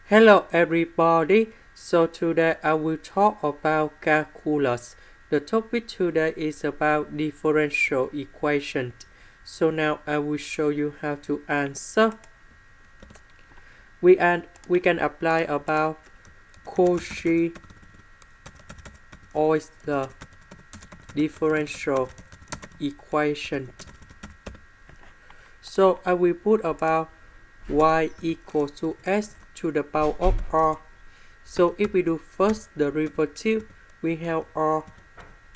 Hello everybody, so today I will talk about calculus. The topic today is about differential equations. So now I will show you how to answer. We can apply about Cauchy-Euler Differential equation. So I will put about y equals to s to the power of r. So if we do first derivative, we have r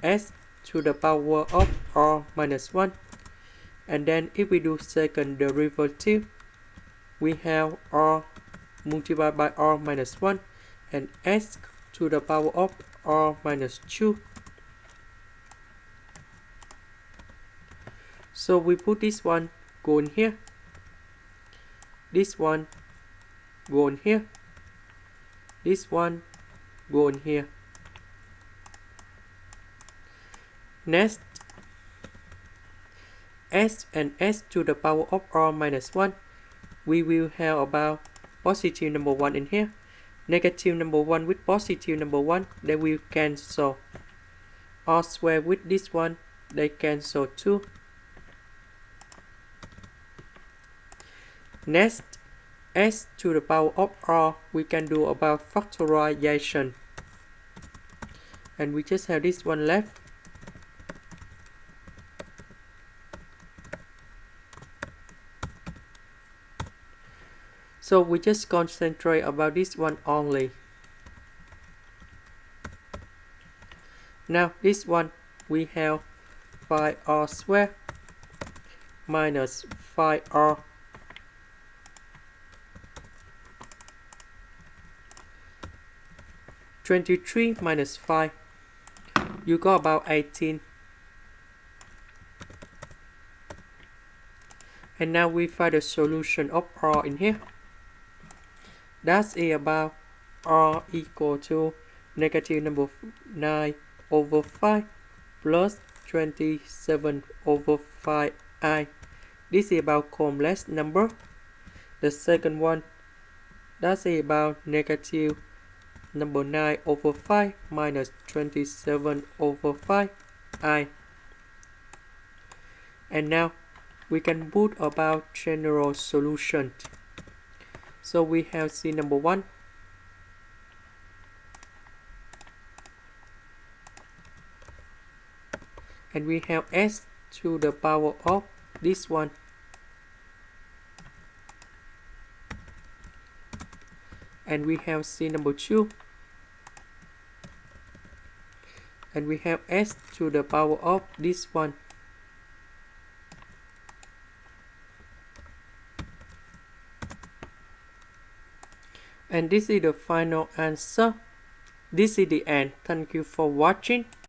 s to the power of r minus 1. And then if we do second derivative, we have r multiplied by r minus 1 and s to the power of r minus 2. So we put this one go in here, this one go in here, this one go in here. Next, s and s to the power of r minus 1, we will have about positive number 1 in here, negative number 1 with positive number 1, they will cancel. R squared with this one, they cancel too. Next, s to the power of r, we can do about factorization. And we just have this one left. So we just concentrate about this one only. Now this one, we have 5r squared minus 5r 23 minus 5, you got about 18. And now we find the solution of r in here. That's about r equal to negative number 9 over 5 plus 27 over 5i. This is about complex number. The second one, that's about negative number 9 over 5 minus 27 over 5i. And now we can put about general solution. So we have C number 1. And we have s to the power of this one. And we have C number 2. And we have s to the power of this one. And this is the final answer. This is the end. Thank you for watching.